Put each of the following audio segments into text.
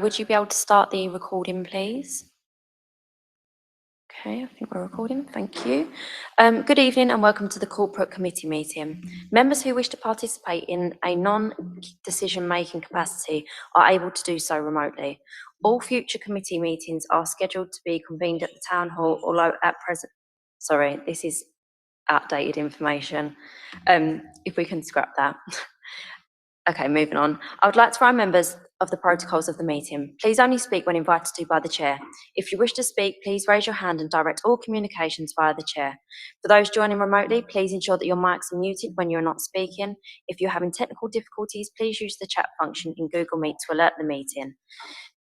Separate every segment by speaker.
Speaker 1: Would you be able to start the recording, please? Okay, I think we're recording. Thank you. Good evening and welcome to the Corporate Committee meeting. Members who wish to participate in a non-decision-making capacity are able to do so remotely. All future committee meetings are scheduled to be convened at the Town Hall, although at present... Sorry, this is outdated information. If we can scrap that. Okay, moving on. I would like to remind members of the protocols of the meeting. Please only speak when invited to by the chair. If you wish to speak, please raise your hand and direct all communications via the chair. For those joining remotely, please ensure that your mics are muted when you're not speaking. If you're having technical difficulties, please use the chat function in Google Meet to alert the meeting.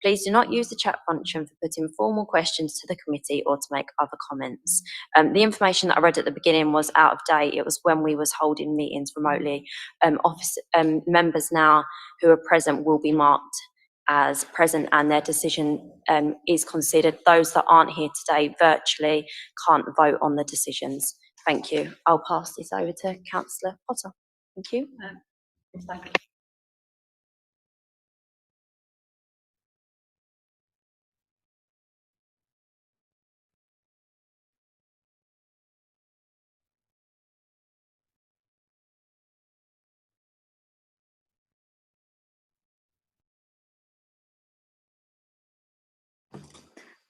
Speaker 1: Please do not use the chat function for putting formal questions to the committee or to make other comments. The information that I read at the beginning was out of date. It was when we was holding meetings remotely. Members now who are present will be marked as present and their decision is considered. Those that aren't here today virtually can't vote on the decisions. Thank you. I'll pass this over to Councillor Potter. Thank you.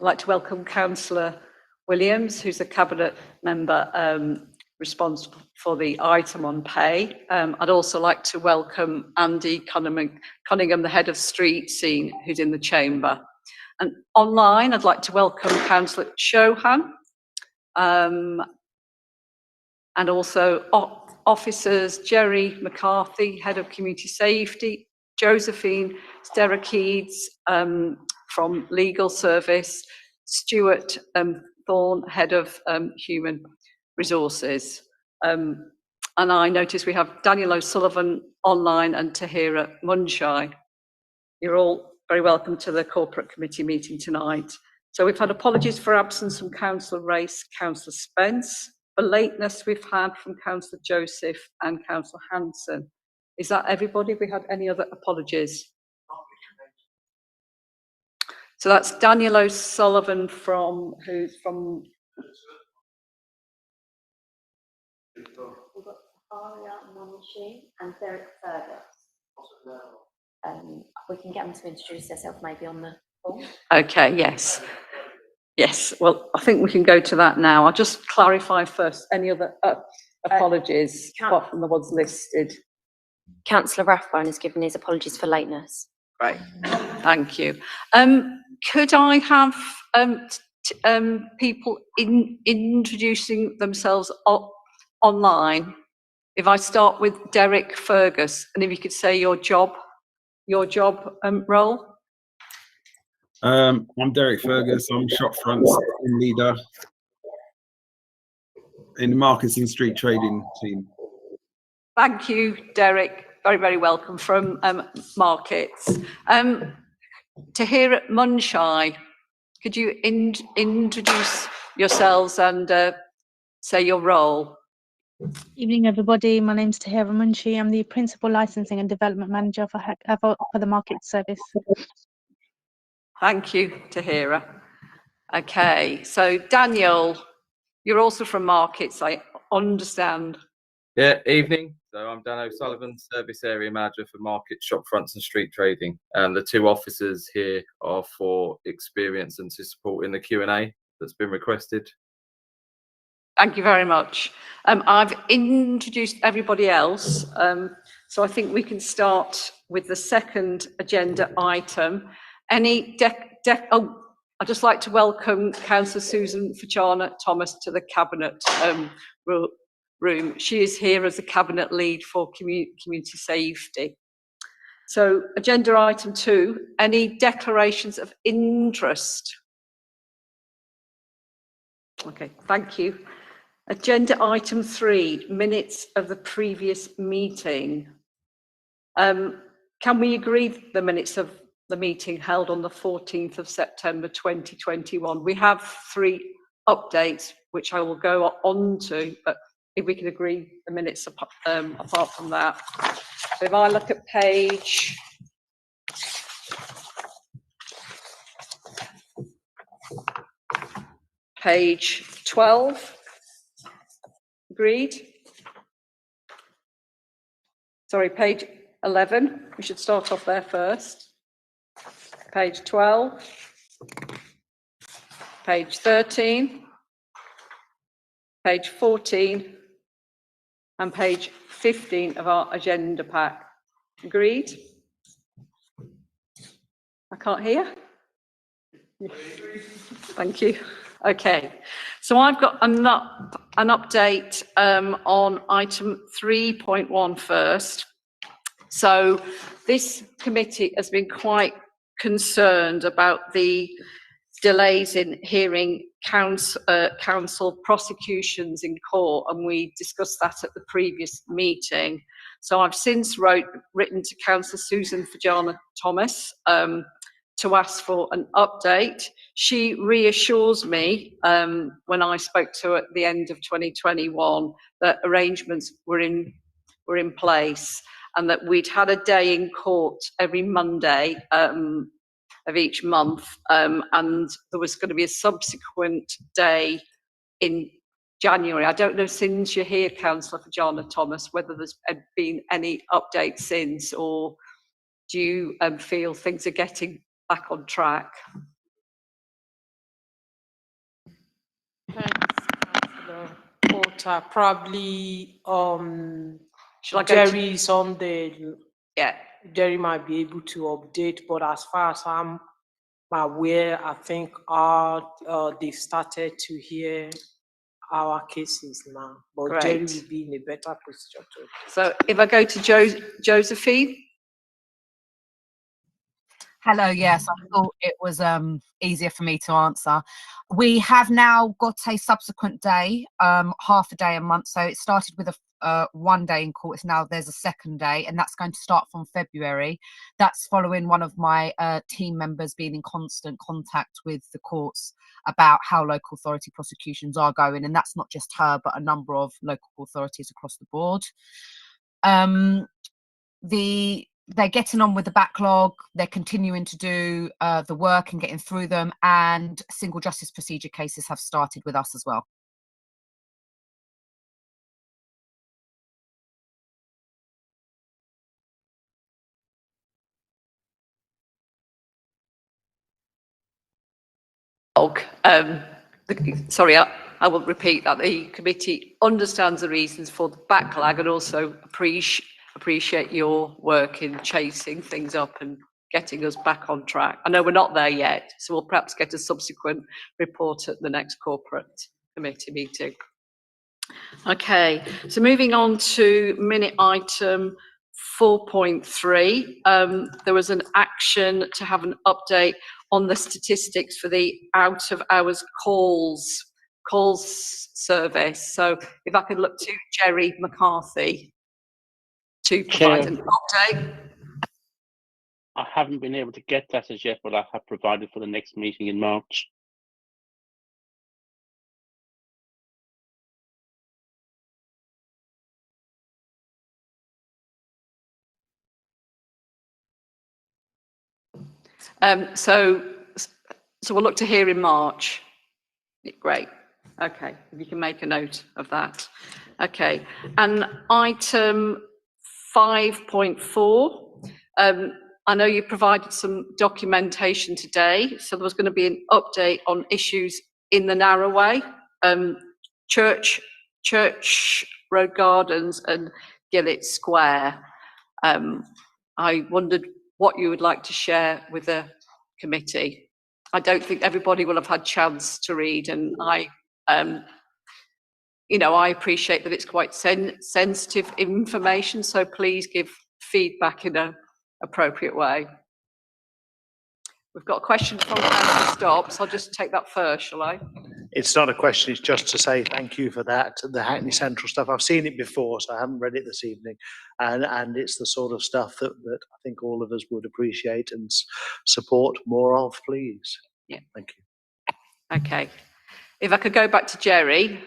Speaker 2: I'd like to welcome Councillor Williams, who's a Cabinet member responsible for the item on pay. I'd also like to welcome Andy Cunningham, the Head of Street Scene, who's in the chamber. And online, I'd like to welcome Councillor Chauhan, and also officers Jerry McCarthy, Head of Community Safety, Josephine Sterikides, from Legal Service, Stuart Thorne, Head of Human Resources. And I notice we have Daniel O'Sullivan online and Tahira Munshai. You're all very welcome to the Corporate Committee meeting tonight. So we've had apologies for absence from Councillor Race, Councillor Spence. For lateness we've had from Councillor Joseph and Councillor Hanson. Is that everybody? Have we had any other apologies? So that's Daniel O'Sullivan who's from...
Speaker 1: We've got Aria Monchi and Derek Fergus. We can get them to introduce themselves maybe on the call.
Speaker 2: Okay, yes. Yes, well, I think we can go to that now. I'll just clarify first any other apologies apart from the ones listed.
Speaker 1: Councillor Rathbone has given his apologies for lateness.
Speaker 2: Right, thank you. Could I have people introducing themselves online? If I start with Derek Fergus, and if you could say your job role.
Speaker 3: I'm Derek Fergus. I'm shopfront leader in the markets and street trading team.
Speaker 2: Thank you, Derek. Very, very welcome from markets. Tahira Munshai, could you introduce yourselves and say your role?
Speaker 4: Evening, everybody. My name's Tahira Munshi. I'm the Principal Licensing and Development Manager for the Market Service.
Speaker 2: Thank you, Tahira. Okay, so Daniel, you're also from markets, I understand.
Speaker 5: Yeah, evening. So I'm Dan O'Sullivan, Service Area Manager for Market, Shopfronts and Street Trading. And the two officers here are for experience and to support in the Q&A that's been requested.
Speaker 2: Thank you very much. I've introduced everybody else, so I think we can start with the second agenda item. I'd just like to welcome Councillor Susan Fachana Thomas to the Cabinet room. She is here as a Cabinet lead for community safety. So agenda item 2, any declarations of interest? Okay, thank you. Agenda item 3, minutes of the previous meeting. Can we agree the minutes of the meeting held on the 14th of September 2021? We have 3 updates, which I will go on to, but if we can agree the minutes apart from that. So if I look at page Page 12. Agreed? Sorry, page 11. We should start off there first. Page 12. Page 13. Page 14. And page 15 of our agenda pack. Agreed? I can't hear. Thank you. Okay, so I've got an update on item 3.1 first. So this committee has been quite concerned about the delays in hearing council prosecutions in court, and we discussed that at the previous meeting. So I've since written to Councillor Susan Fajana-Thomas to ask for an update. She reassures me when I spoke to her at the end of 2021 that arrangements were in place, and that we'd had a day in court every Monday of each month, and there was going to be a subsequent day in January. I don't know, since you're here, Councillor Fajana-Thomas, whether there's been any updates since, or do you feel things are getting back on track?
Speaker 6: Thanks, Councillor Porter. Probably
Speaker 2: Shall I go to-
Speaker 6: Jerry is on the,
Speaker 2: Yeah.
Speaker 6: Jerry might be able to update, but as far as I'm aware, I think they've started to hear our cases now, but
Speaker 2: Great.
Speaker 6: Jerry will be in a better position to.
Speaker 2: So if I go to Josephine.
Speaker 7: Hello, yes, I thought it was easier for me to answer. We have now got a subsequent day, half a day a month. So it started with a 1 day in court. Now there's a second day, and that's going to start from February. That's following one of my team members being in constant contact with the courts about how local authority prosecutions are going. And that's not just her, but a number of local authorities across the board. They're getting on with the backlog. They're continuing to do the work and getting through them, and single justice procedure cases have started with us as well.
Speaker 2: Sorry, I will repeat that the committee understands the reasons for the backlog and also appreciate your work in chasing things up and getting us back on track. I know we're not there yet, so we'll perhaps get a subsequent report at the next corporate committee meeting. Okay, so moving on to minute item 4.3, there was an action to have an update on the statistics for the out of hours calls service. So if I could look to Jerry McCarthy to provide an update.
Speaker 8: I haven't been able to get that as yet, but I have provided for the next meeting in March.
Speaker 2: So we'll look to hear in March. Great. Okay, if you can make a note of that. Okay, and item 5.4. I know you provided some documentation today, so there was going to be an update on issues in the Narrowway, Church Road Gardens and Gillett Square. I wondered what you would like to share with the committee. I don't think everybody will have had chance to read, and I appreciate that it's quite sensitive information, so please give feedback in an appropriate way. We've got a question from Councillor Stops. I'll just take that first, shall I?
Speaker 9: It's not a question, it's just to say thank you for that, the Hackney Central stuff. I've seen it before, so I haven't read it this evening. And it's the sort of stuff that I think all of us would appreciate and support more of, please.
Speaker 2: Yeah.
Speaker 9: Thank you.
Speaker 2: Okay. If I could go back to Jerry.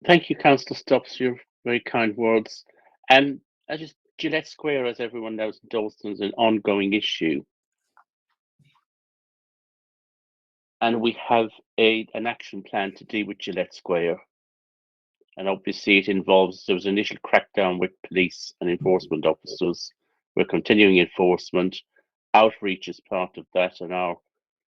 Speaker 8: Thank you, Councillor Stops, for your very kind words. And Gillett Square, as everyone knows in Dalston, is an ongoing issue. And we have an action plan to deal with Gillette Square. And obviously it involves, there was an initial crackdown with police and enforcement officers. We're continuing enforcement. Outreach is part of that, and our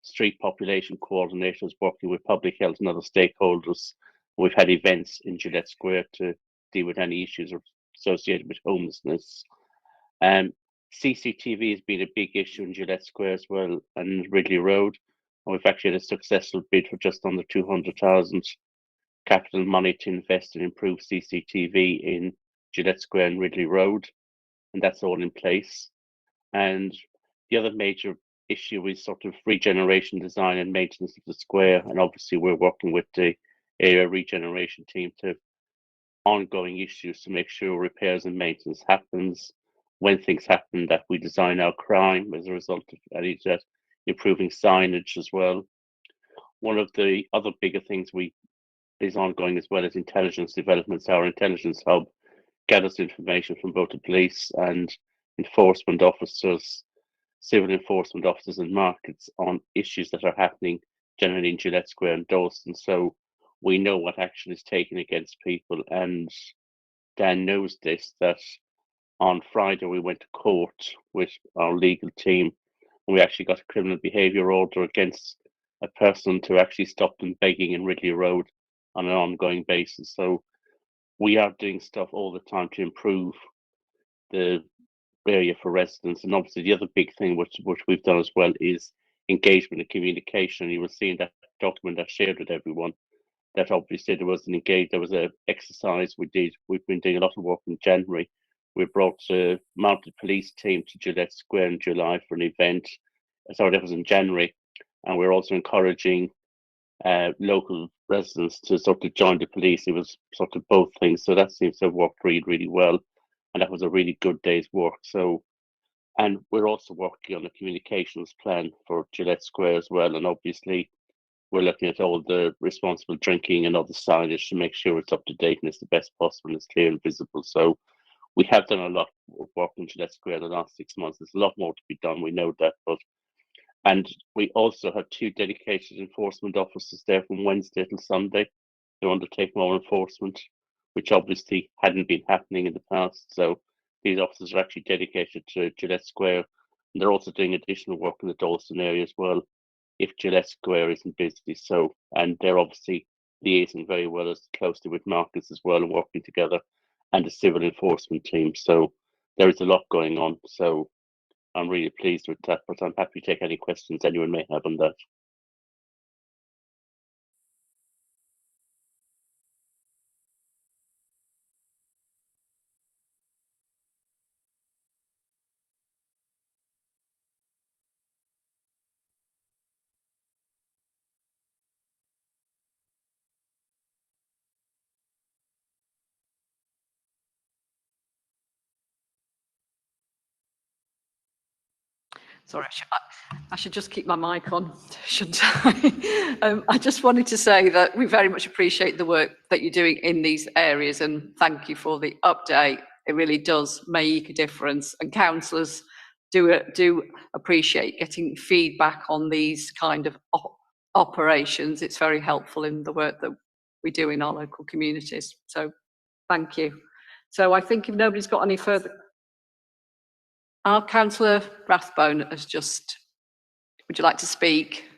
Speaker 8: street population coordinators working with public health and other stakeholders. We've had events in Gillette Square to deal with any issues associated with homelessness. CCTV has been a big issue in Gillette Square as well, and Ridley Road. And we've actually had a successful bid for just under 200,000 capital money to invest in improved CCTV in Gillette Square and Ridley Road, and that's all in place. And the other major issue is sort of regeneration, design and maintenance of the square, and obviously we're working with the area regeneration team to ongoing issues to make sure repairs and maintenance happens. When things happen, that we design our crime as a result of any of that, improving signage as well. One of the other bigger things is ongoing as well as intelligence developments. Our intelligence hub gathers information from both the police and enforcement officers, civil enforcement officers and markets on issues that are happening generally in Gillette Square and Dalston. So we know what action is taken against people, and Dan knows this, that on Friday we went to court with our legal team, and we actually got a criminal behaviour order against a person to actually stop them begging in Ridley Road on an ongoing basis. So we are doing stuff all the time to improve the area for residents. And obviously the other big thing which we've done as well is engagement and communication. You will see in that document I shared with everyone that obviously there was an exercise we did. We've been doing a lot of work in January. We brought a mounted police team to Gillette Square in July for an event. Sorry, that was in January. And we're also encouraging local residents to sort of join the police. It was sort of both things. So that seems to have worked really, really well. And that was a really good day's work. So, and we're also working on a communications plan for Gillette Square as well. And obviously we're looking at all the responsible drinking and other signage to make sure it's up to date and it's the best possible and it's clear and visible. So we have done a lot of work in Gillette Square the last 6 months. There's a lot more to be done. We know that, and we also have 2 dedicated enforcement officers there from Wednesday till Sunday to undertake more enforcement, which obviously hadn't been happening in the past. So these officers are actually dedicated to Gillette Square, and they're also doing additional work in the Dalston area as well, if Gillette Square isn't busy. So, and they're obviously liaising very well as closely with markets as well and working together, and the civil enforcement team. So there is a lot going on. So I'm really pleased with that, but I'm happy to take any questions anyone may have on that.
Speaker 2: Sorry, I should just keep my mic on, shouldn't I? I just wanted to say that we very much appreciate the work that you're doing in these areas, and thank you for the update. It really does make a difference, and councillors do appreciate getting feedback on these kind of operations. It's very helpful in the work that we do in our local communities. So thank you. So I think if nobody's got any further... Our Councillor Rathbone has just, would you like to speak?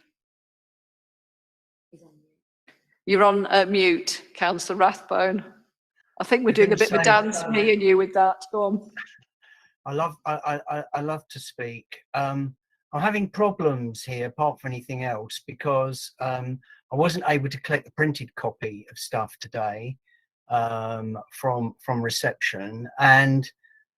Speaker 2: You're on mute, Councillor Rathbone. I think we're doing a bit of a dance, me and you, with that. Go on.
Speaker 10: I love to speak. I'm having problems here, apart from anything else, because I wasn't able to collect the printed copy of stuff today from reception, and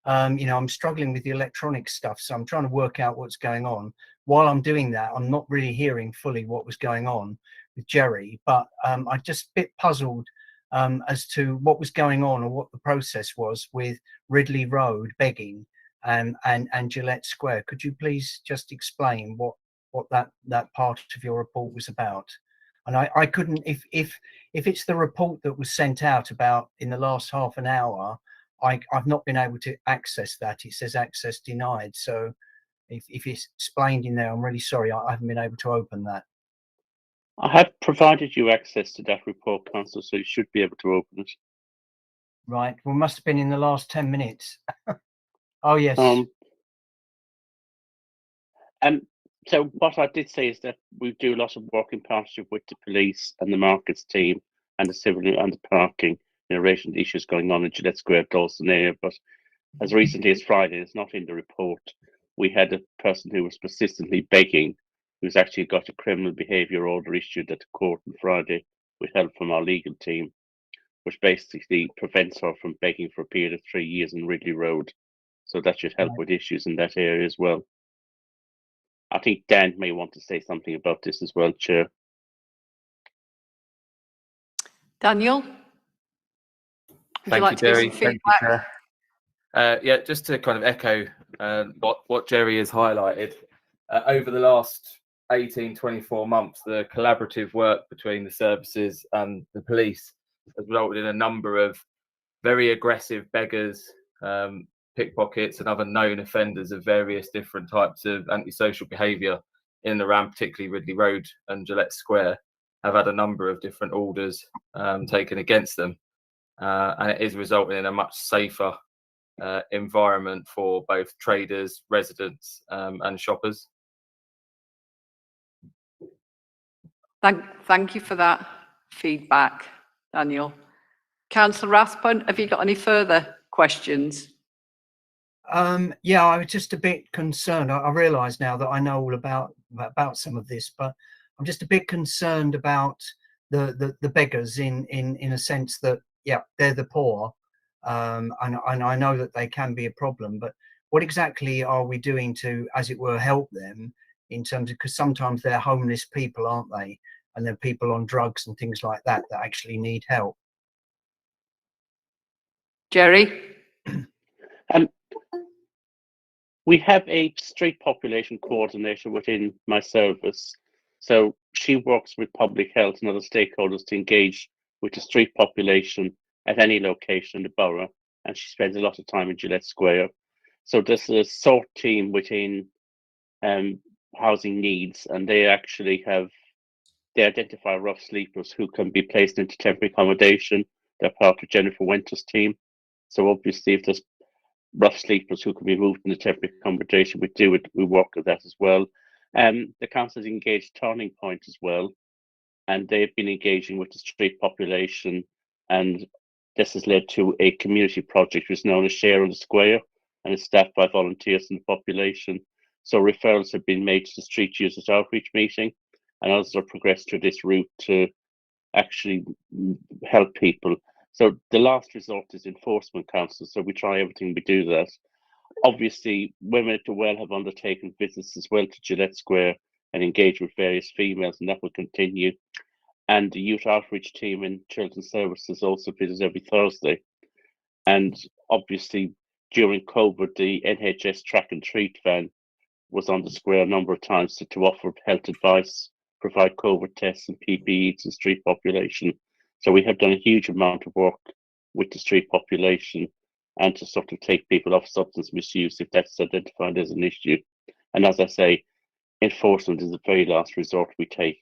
Speaker 10: you know, I'm struggling with the electronic stuff, so I'm trying to work out what's going on. While I'm doing that, I'm not really hearing fully what was going on with Jerry, but I'm just a bit puzzled as to what was going on or what the process was with Ridley Road begging and Gillette Square. Could you please just explain what that part of your report was about? And I couldn't, if it's the report that was sent out about in the last half an hour, I've not been able to access that. It says access denied. So if it's explained in there, I'm really sorry. I haven't been able to open that.
Speaker 8: I have provided you access to that report, Councillor, so you should be able to open it.
Speaker 10: Right. Well, must have been in the last 10 minutes. Oh, yes.
Speaker 8: And so what I did say is that we do a lot of work in partnership with the police and the markets team and the civil and the parking in relation to issues going on in Gillette Square, Dawson area. But as recently as Friday, it's not in the report, we had a person who was persistently begging, who's actually got a criminal behaviour order issued at the court on Friday with help from our legal team, which basically prevents her from begging for a period of 3 years in Ridley Road. So that should help with issues in that area as well. I think Dan may want to say something about this as well, Chair.
Speaker 2: Daniel? Would
Speaker 5: Thank
Speaker 2: you like
Speaker 5: you,
Speaker 2: to give
Speaker 5: Jerry.
Speaker 2: some
Speaker 5: Thank you,
Speaker 2: feedback?
Speaker 5: Chair. Yeah, just to kind of echo what Jerry has highlighted, over the last 18, 24 months, the collaborative work between the services and the police has resulted in a number of very aggressive beggars, pickpockets and other known offenders of various different types of antisocial behaviour in and around particularly Ridley Road and Gillette Square have had a number of different orders taken against them. And it is resulting in a much safer environment for both traders, residents and shoppers.
Speaker 2: Thank you for that feedback, Daniel. Councillor Rathbone, have you got any further questions?
Speaker 10: Yeah, I was just a bit concerned. I realise now that I know all about some of this, but I'm just a bit concerned about the beggars in a sense that, yeah, they're the poor, and I know that they can be a problem, but what exactly are we doing to, as it were, help them in terms of, because sometimes they're homeless people, aren't they? And they're people on drugs and things like that that actually need help.
Speaker 2: Jerry?
Speaker 8: We have a street population coordinator within my service. So she works with public health and other stakeholders to engage with the street population at any location in the borough. And she spends a lot of time in Gillette Square. So there's a sort team within housing needs, and they actually identify rough sleepers who can be placed into temporary accommodation. They're part of Jennifer Winter's team. So obviously if there's rough sleepers who can be moved into temporary accommodation, we work with that as well. The council has engaged Turning Point as well, and they've been engaging with the street population, and this has led to a community project which is known as Share on the Square, and is staffed by volunteers in the population. So referrals have been made to the street users outreach meeting, and others are progressed through this route to actually help people. So the last resort is enforcement council. So we try everything we do that. Obviously, Women at the Well have undertaken visits as well to Gillette Square and engage with various females, and that will continue. And the youth outreach team in Children's Services also visits every Thursday. And obviously, during COVID, the NHS track and treat van was on the square a number of times to offer health advice, provide COVID tests and PPE to the street population. So we have done a huge amount of work with the street population and to sort of take people off substance misuse if that's identified as an issue. And as I say, enforcement is the very last resort we take.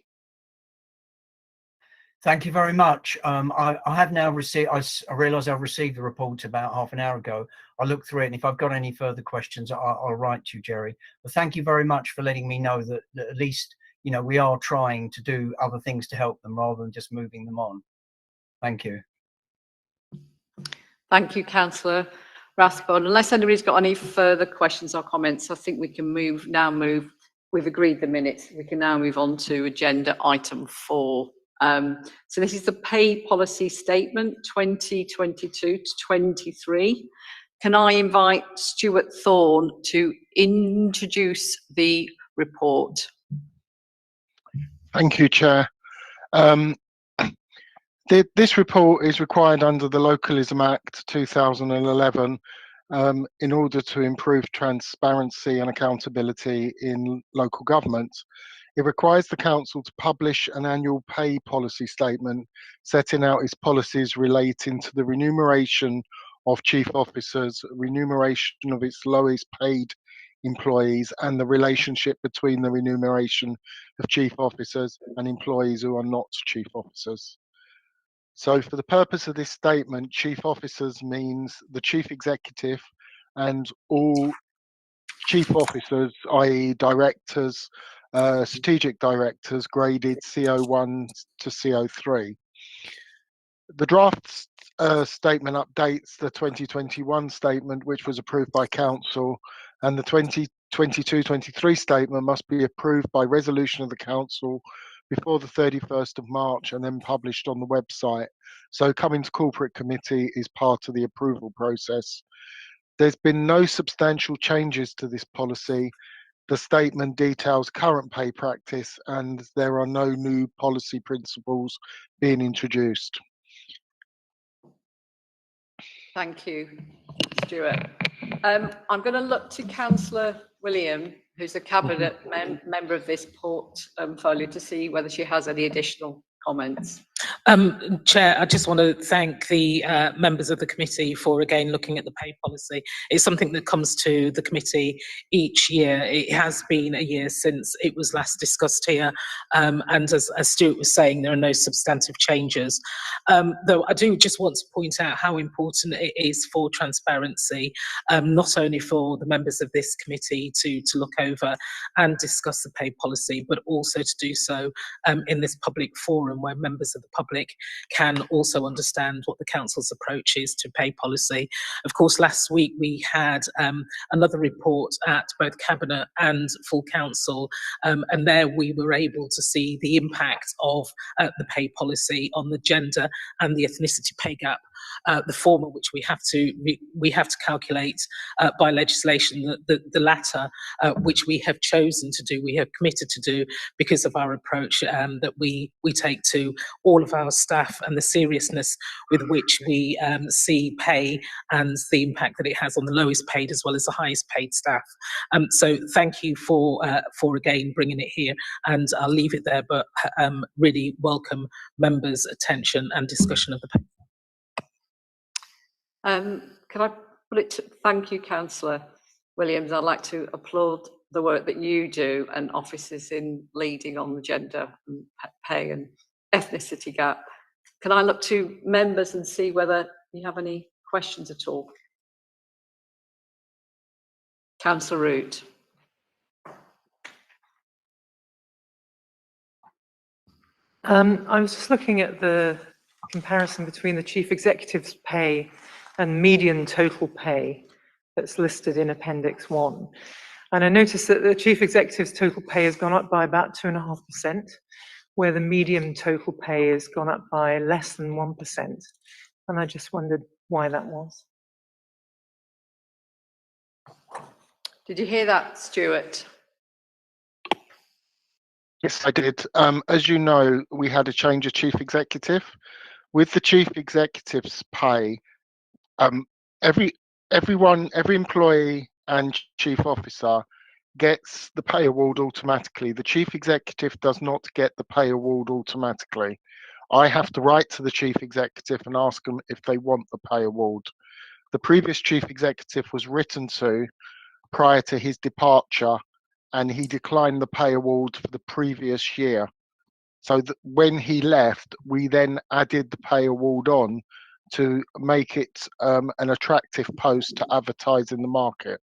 Speaker 10: Thank you very much. I have now received, I realise I've received the report about half an hour ago. I'll look through it, and if I've got any further questions, I'll write to you, Jerry. But thank you very much for letting me know that at least, you know, we are trying to do other things to help them rather than just moving them on. Thank you.
Speaker 2: Thank you, Councillor Rathbone. Unless anybody's got any further questions or comments, I think we can now move. We've agreed the minutes. We can now move on to agenda item 4. So this is the pay policy statement 2022 to 23. Can I invite Stuart Thorne to introduce the report?
Speaker 11: Thank you, Chair. This report is required under the Localism Act 2011 in order to improve transparency and accountability in local government. It requires the council to publish an annual pay policy statement setting out its policies relating to the remuneration of chief officers, remuneration of its lowest paid employees and the relationship between the remuneration of chief officers and employees who are not chief officers. So for the purpose of this statement, chief officers means the chief executive and all chief officers, i.e. directors, strategic directors graded CO1 to CO3. The draft statement updates the 2021 statement, which was approved by Council, and the 2022-23 statement must be approved by resolution of the Council before the 31st of March and then published on the website. So coming to Corporate Committee is part of the approval process. There's been no substantial changes to this policy. The statement details current pay practice and there are no new policy principles being introduced.
Speaker 2: Thank you, Stuart. I'm going to look to Councillor William, who's a cabinet member of this portfolio, to see whether she has any additional comments.
Speaker 6: Chair, I just want to thank the members of the committee for again looking at the pay policy. It's something that comes to the committee each year. It has been a year since it was last discussed here, and as Stuart was saying, there are no substantive changes. Though I do just want to point out how important it is for transparency, not only for the members of this committee to look over and discuss the pay policy, but also to do so in this public forum where members of the public can also understand what the council's approach is to pay policy. Of course, last week we had another report at both cabinet and full council, and there we were able to see the impact of the pay policy on the gender and the ethnicity pay gap. The former, which we have to calculate by legislation, the latter, which we have chosen to do, we have committed to do because of our approach that we take to all of our staff and the seriousness with which we see pay and the impact that it has on the lowest paid as well as the highest paid staff. So thank you for again bringing it here, and I'll leave it there, but really welcome members' attention and discussion of the pay.
Speaker 2: Can I put it to, thank you, Councillor Williams. I'd like to applaud the work that you do and officers in leading on the gender and pay and ethnicity gap. Can I look to members and see whether you have any questions at all? Councillor Root.
Speaker 12: I was just looking at the comparison between the chief executive's pay and median total pay that's listed in Appendix 1. And I noticed that the chief executive's total pay has gone up by about 2.5%, where the median total pay has gone up by less than 1%. And I just wondered why that was.
Speaker 2: Did you hear that, Stuart?
Speaker 11: Yes, I did. As you know, we had a change of chief executive. With the chief executive's pay, every employee and chief officer gets the pay award automatically. The chief executive does not get the pay award automatically. I have to write to the chief executive and ask them if they want the pay award. The previous chief executive was written to prior to his departure, and he declined the pay award for the previous year. So when he left, we then added the pay award on to make it an attractive post to advertise in the market.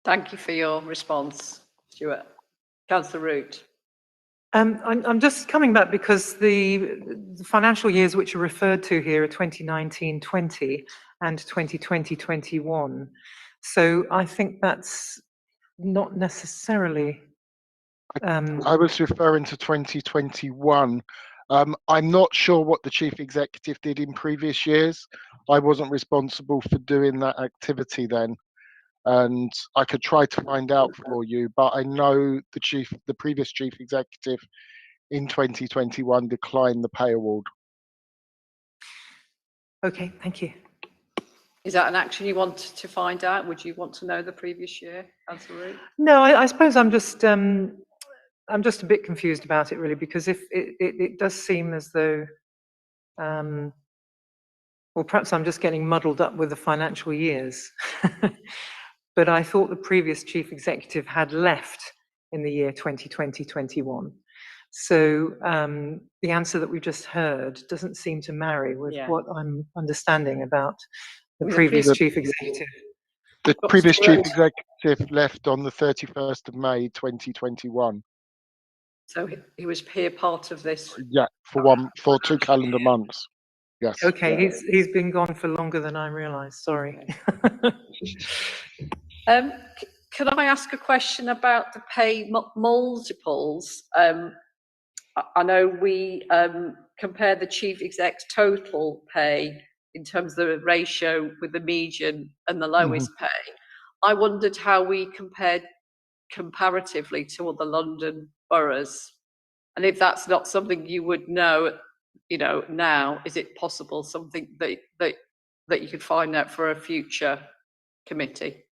Speaker 2: Thank you for your response, Stuart. Councillor Root.
Speaker 12: I'm just coming back because the financial years which are referred to here are 2019-20 and 2020-21. So I think that's not necessarily.
Speaker 11: I was referring to 2021. I'm not sure what the chief executive did in previous years. I wasn't responsible for doing that activity then, and I could try to find out for you, but I know the previous chief executive in 2021 declined the pay award.
Speaker 12: Okay, thank you.
Speaker 2: Is that an action you want to find out? Would you want to know the previous year, Councillor Root?
Speaker 12: No, I suppose I'm just a bit confused about it really, because if it does seem as though, well, perhaps I'm just getting muddled up with the financial years. but I thought the previous chief executive had left in the year 2020-21. So the answer that we just heard doesn't seem to marry with what I'm understanding about the previous chief executive.
Speaker 11: The previous chief executive left on the 31st of May 2021.
Speaker 2: So he was here part of this.
Speaker 11: Yeah, for 2 calendar months. Yes.
Speaker 12: Okay, he's been gone for longer than I realised. Sorry.
Speaker 2: Could I ask a question about the pay multiples? I know we compare the chief exec's total pay in terms of the ratio with the median and the lowest pay. I wondered how we compared comparatively to other London boroughs, and if that's not something you would know, now, is it possible something that you could find out for a future committee?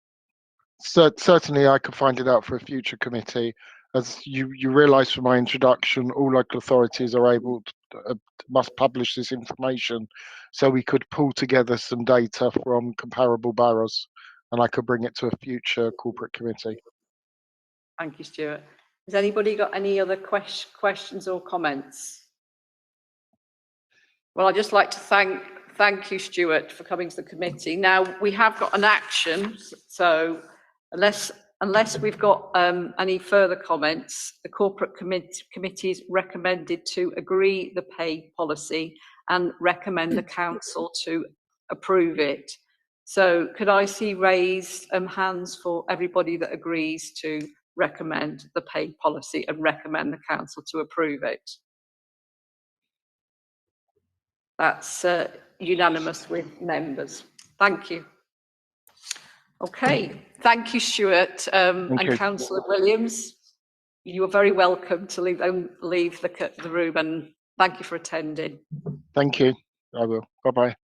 Speaker 11: Certainly, I could find it out for a future committee. As you realise from my introduction, all local authorities are able to, must publish this information, so we could pull together some data from comparable boroughs, and I could bring it to a future corporate committee.
Speaker 2: Thank you, Stuart. Has anybody got any other questions or comments? Well, I'd just like to thank you, Stuart, for coming to the committee. Now, we have got an action, so unless we've got any further comments, the corporate committee is recommended to agree the pay policy and recommend the council to approve it. So could I see raised hands for everybody that agrees to recommend the pay policy and recommend the council to approve it? That's unanimous with members. Thank you. Okay, thank you, Stuart, and Councillor Williams. You are very welcome to leave the room, and thank you for attending.
Speaker 11: Thank you. I will. Bye-bye.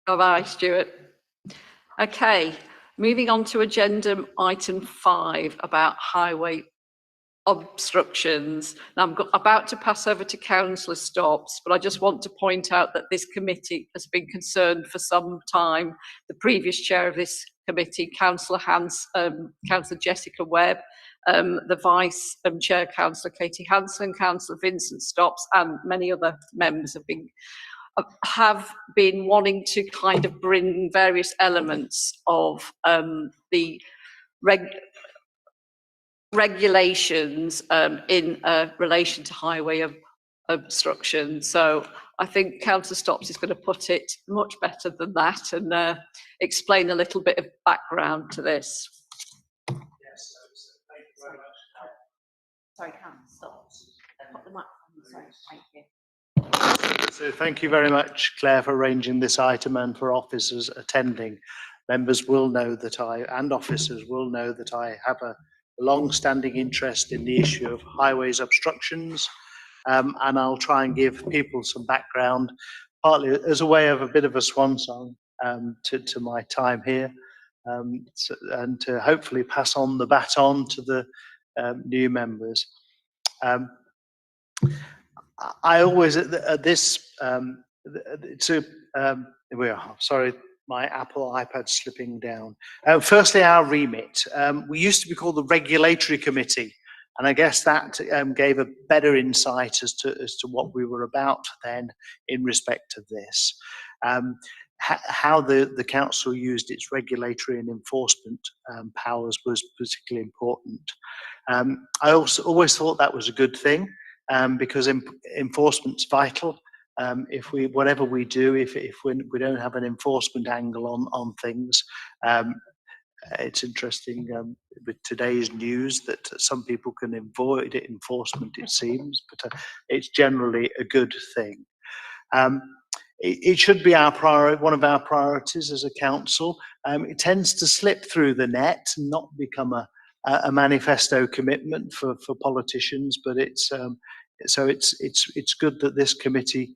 Speaker 2: Bye-bye, Stuart. Okay, moving on to agenda item 5 about highway obstructions. Now I'm about to pass over to Councillor Stops, but I just want to point out that this committee has been concerned for some time. The previous chair of this committee, Councillor Jessica Webb, the vice chair, Councillor Katie Hanson, Councillor Vincent Stops, and many other members have been wanting to kind of bring various elements of the regulations in relation to highway obstruction. So I think Councillor Stops is going to put it much better than that and explain a little bit of background to this.
Speaker 9: Yes, thank you very much.
Speaker 2: Sorry, Councillor Stops. Put the microphone. Sorry, thank you.
Speaker 9: So thank you very much, Claire, for arranging this item and for officers attending. Members will know that and officers will know that I have a long-standing interest in the issue of highways obstructions, and I'll try and give people some background, partly as a way of a bit of a swan song to my time here, and to hopefully pass on the baton to the new members. I always at this here we are. Sorry, my Apple iPad slipping down. Firstly, our remit. We used to be called the Regulatory Committee, and I guess that gave a better insight as to what we were about then in respect of this. How the council used its regulatory and enforcement powers was particularly important. I also always thought that was a good thing. Because enforcement's vital. Whatever we do, if we don't have an enforcement angle on things, it's interesting with today's news that some people can avoid enforcement, it seems, but it's generally a good thing. It should be one of our priorities as a council. It tends to slip through the net and not become a manifesto commitment for politicians, but it's good that this committee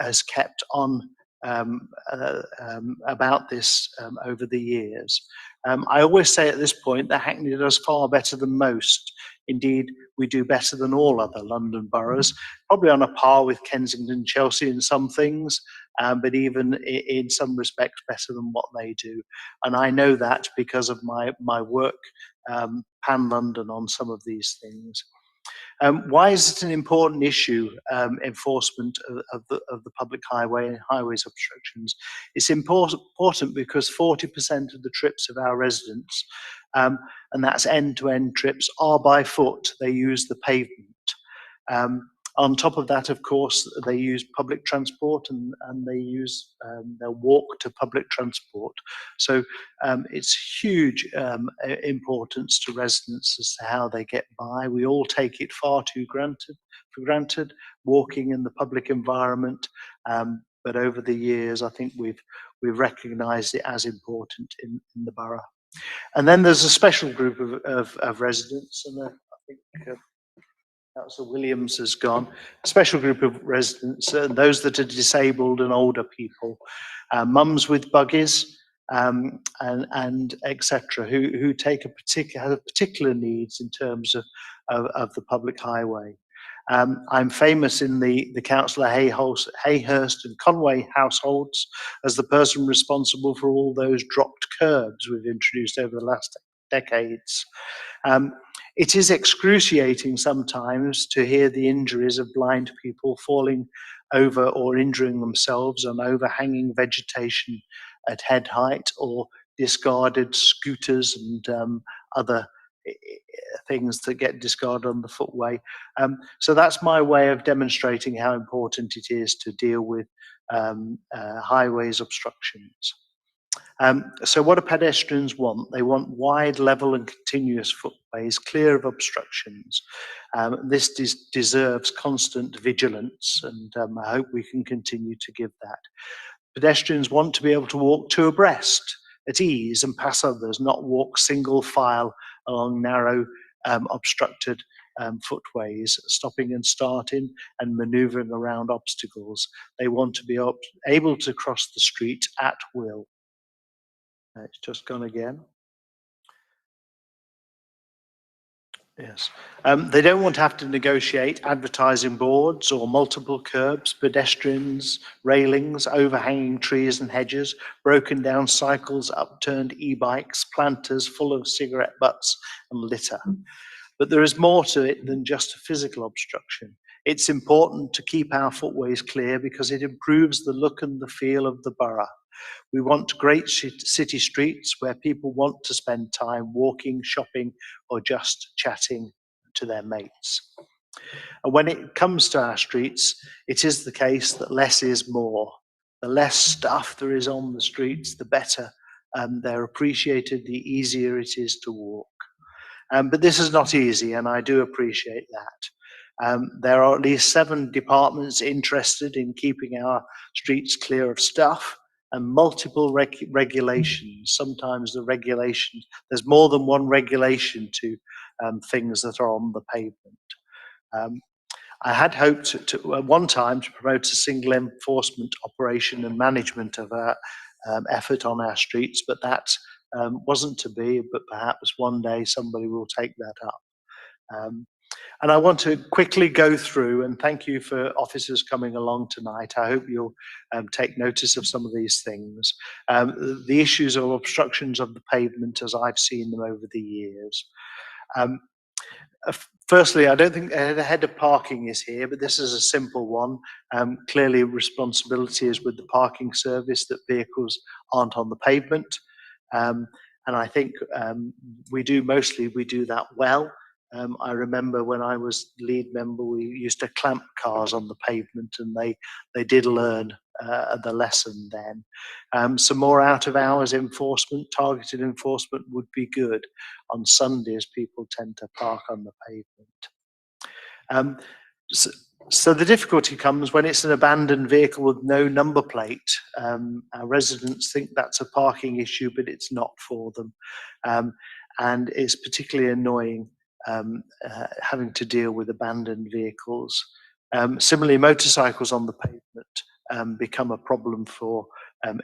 Speaker 9: has kept on about this over the years. I always say at this point that Hackney does far better than most. Indeed, we do better than all other London boroughs, probably on a par with Kensington, Chelsea in some things, but even in some respects better than what they do. And I know that because of my work pan-London on some of these things. Why is it an important issue, enforcement of the public highway and highways obstructions? It's important because 40% of the trips of our residents, and that's end-to-end trips, are by foot. They use the pavement. On top of that, of course, they use public transport and they use they'll walk to public transport. So it's huge importance to residents as to how they get by. We all take it far too for granted, walking in the public environment. But over the years, I think we've recognised it as important in the borough. And then there's a special group of residents, and I think Councillor Williams has gone, a special group of residents, those that are disabled and older people, mums with buggies, and etc., who take have particular needs in terms of the public highway. I'm famous in the Councillor Hayhurst and Conway households as the person responsible for all those dropped curbs we've introduced over the last decades. It is excruciating sometimes to hear the injuries of blind people falling over or injuring themselves on overhanging vegetation at head height, or discarded scooters and other things that get discarded on the footway. So that's my way of demonstrating how important it is to deal with highways obstructions. So what do pedestrians want? They want wide, level and continuous footways clear of obstructions. This deserves constant vigilance, and I hope we can continue to give that. Pedestrians want to be able to walk two abreast at ease and pass others, not walk single file along narrow, obstructed footways, stopping and starting and manoeuvring around obstacles. They want to be able to cross the street at will. It's just gone again. Yes. They don't want to have to negotiate advertising boards or multiple curbs, pedestrians, railings, overhanging trees and hedges, broken down cycles, upturned e-bikes, planters full of cigarette butts and litter. But there is more to it than just a physical obstruction. It's important to keep our footways clear because it improves the look and the feel of the borough. We want great city streets where people want to spend time walking, shopping, or just chatting to their mates. And when it comes to our streets, it is the case that less is more. The less stuff there is on the streets, the better they're appreciated, the easier it is to walk. But this is not easy, and I do appreciate that. There are at least 7 departments interested in keeping our streets clear of stuff, and multiple regulations. Sometimes the regulations, there's more than one regulation to things that are on the pavement. I had hoped to at one time to promote a single enforcement operation and management of our effort on our streets, but that wasn't to be, but perhaps one day somebody will take that up. And I want to quickly go through, and thank you for officers coming along tonight. I hope you'll take notice of some of these things. The issues of obstructions of the pavement as I've seen them over the years. Firstly, I don't think the head of parking is here, but this is a simple one. Clearly responsibility is with the parking service that vehicles aren't on the pavement. And I think we do that well. I remember when I was lead member, we used to clamp cars on the pavement, and they did learn the lesson then. Some more out of hours enforcement, targeted enforcement would be good. On Sundays, people tend to park on the pavement. So the difficulty comes when it's an abandoned vehicle with no number plate. Our residents think that's a parking issue, but it's not for them. And it's particularly annoying having to deal with abandoned vehicles. Similarly, motorcycles on the pavement become a problem for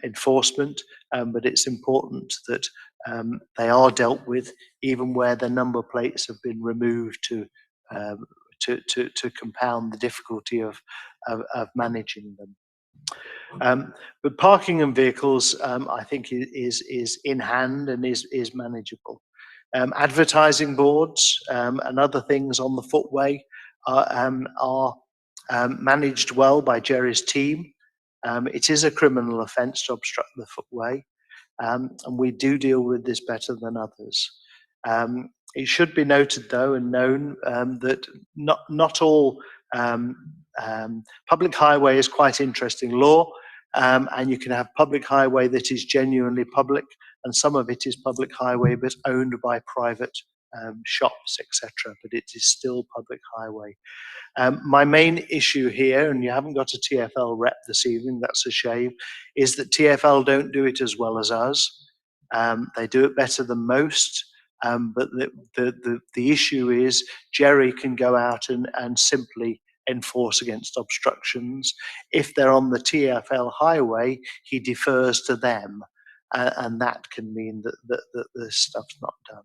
Speaker 9: enforcement, but it's important that they are dealt with even where the number plates have been removed to compound the difficulty of managing them. But parking and vehicles, I think, is in hand and is manageable. Advertising boards and other things on the footway are managed well by Jerry's team. It is a criminal offence to obstruct the footway, and we do deal with this better than others. It should be noted, though, and known that not all public highway is quite interesting law, and you can have public highway that is genuinely public, and some of it is public highway but owned by private shops, etc. But it is still public highway. My main issue here, and you haven't got a TfL rep this evening, that's a shame, is that TfL don't do it as well as us. They do it better than most, but the issue is Jerry can go out and simply enforce against obstructions. If they're on the TfL highway, he defers to them, and that can mean that this stuff's not done.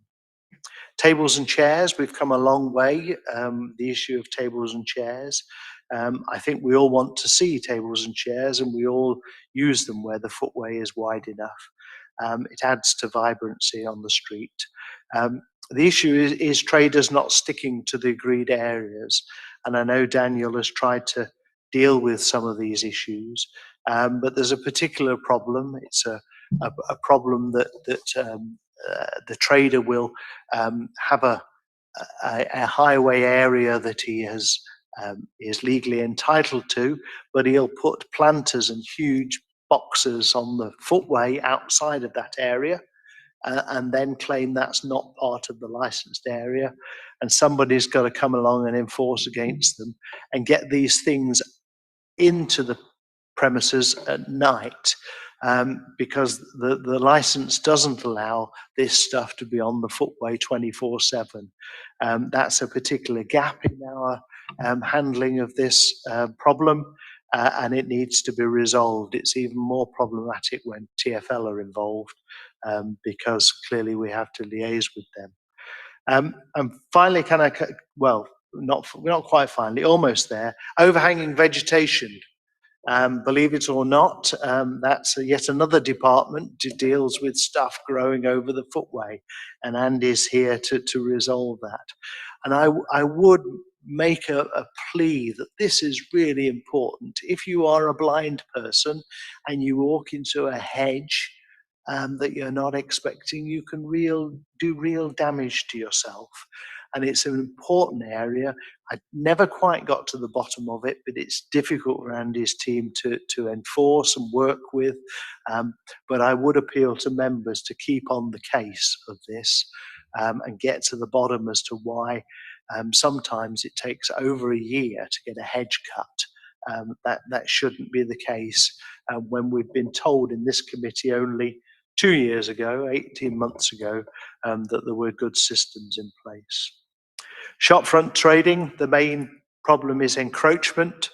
Speaker 9: Tables and chairs, we've come a long way. The issue of tables and chairs, I think we all want to see tables and chairs, and we all use them where the footway is wide enough. It adds to vibrancy on the street. The issue is traders not sticking to the agreed areas, and I know Daniel has tried to deal with some of these issues, but there's a particular problem. It's a problem that the trader will have a highway area that he is legally entitled to, but he'll put planters and huge boxes on the footway outside of that area, and then claim that's not part of the licensed area, and somebody's got to come along and enforce against them and get these things into the premises at night, because the license doesn't allow this stuff to be on the footway 24/7. That's a particular gap in our handling of this problem, and it needs to be resolved. It's even more problematic when TfL are involved, because clearly we have to liaise with them. And finally, well, not quite finally, almost there, overhanging vegetation. Believe it or not, that's yet another department that deals with stuff growing over the footway, and Andy's here to resolve that. And I would make a plea that this is really important. If you are a blind person and you walk into a hedge that you're not expecting, you can do real damage to yourself. And it's an important area. I never quite got to the bottom of it, but it's difficult for Andy's team to enforce and work with. But I would appeal to members to keep on the case of this, and get to the bottom as to why sometimes it takes over a year to get a hedge cut. That shouldn't be the case when we've been told in this committee only 2 years ago, 18 months ago, that there were good systems in place. Shopfront trading, the main problem is encroachment.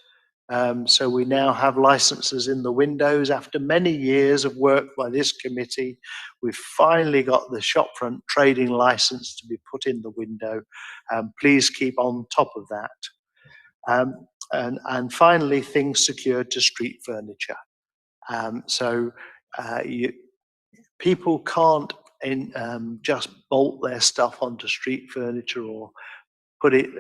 Speaker 9: So we now have licenses in the windows. After many years of work by this committee, we've finally got the shopfront trading license to be put in the window. Please keep on top of that. And finally, things secured to street furniture. People can't just bolt their stuff onto street furniture or put it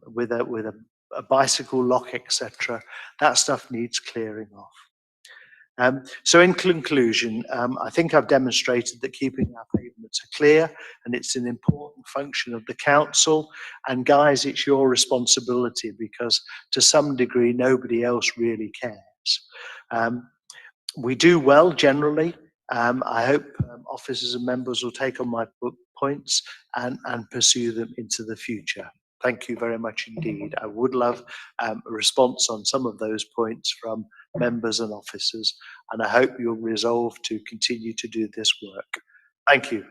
Speaker 9: with a bicycle lock, etc. That stuff needs clearing off. So in conclusion, I think I've demonstrated that keeping our pavements are clear, and it's an important function of the council. And guys, it's your responsibility, because to some degree, nobody else really cares. We do well generally. I hope officers and members will take on my points and pursue them into the future. Thank you very much indeed. I would love a response on some of those points from members and officers, and I hope you'll resolve to continue to do this work. Thank you.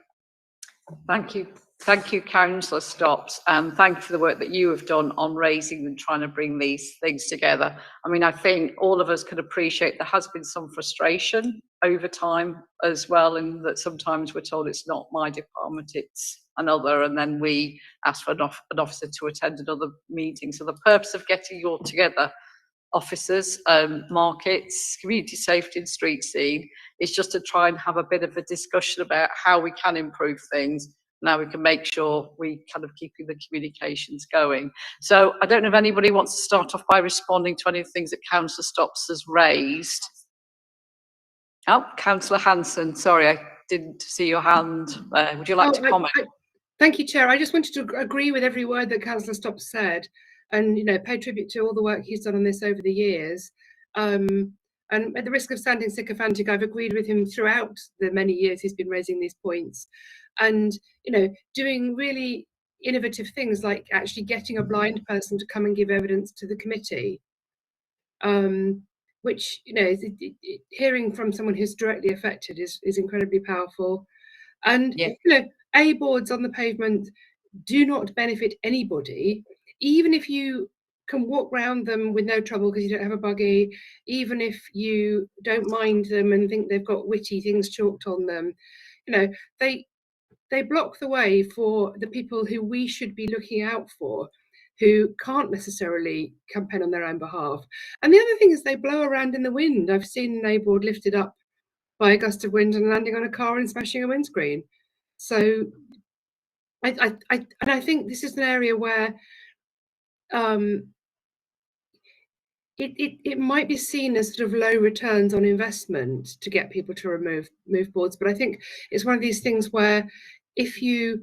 Speaker 2: Thank you. Thank you, Councillor Stopps, and thank you for the work that you have done on raising and trying to bring these things together. I mean, I think all of us can appreciate there has been some frustration over time as well, and that sometimes we're told it's not my department, it's another, and then we ask for an officer to attend another meeting. So the purpose of getting you all together officers, markets, community safety and street scene, is just to try and have a bit of a discussion about how we can improve things. Now we can make sure we kind of keeping the communications going. So I don't know if anybody wants to start off by responding to any of the things that Councillor Stopps has raised. Oh, Councillor Hanson, sorry, I didn't see your hand. Would you like to comment?
Speaker 13: Thank you, Chair. I just wanted to agree with every word that Councillor Stopps said, and pay tribute to all the work he's done on this over the years. And at the risk of sounding sycophantic, I've agreed with him throughout the many years he's been raising these points, and doing really innovative things like actually getting a blind person to come and give evidence to the committee. Which hearing from someone who's directly affected is incredibly powerful. And A boards on the pavement do not benefit anybody, even if you can walk around them with no trouble because you don't have a buggy, even if you don't mind them and think they've got witty things chalked on them. They block the way for the people who we should be looking out for, who can't necessarily campaign on their own behalf. And the other thing is they blow around in the wind. I've seen an A-board lifted up by a gust of wind and landing on a car and smashing a windscreen. So I think this is an area where it might be seen as sort of low returns on investment to get people to move boards, but I think it's one of these things where if you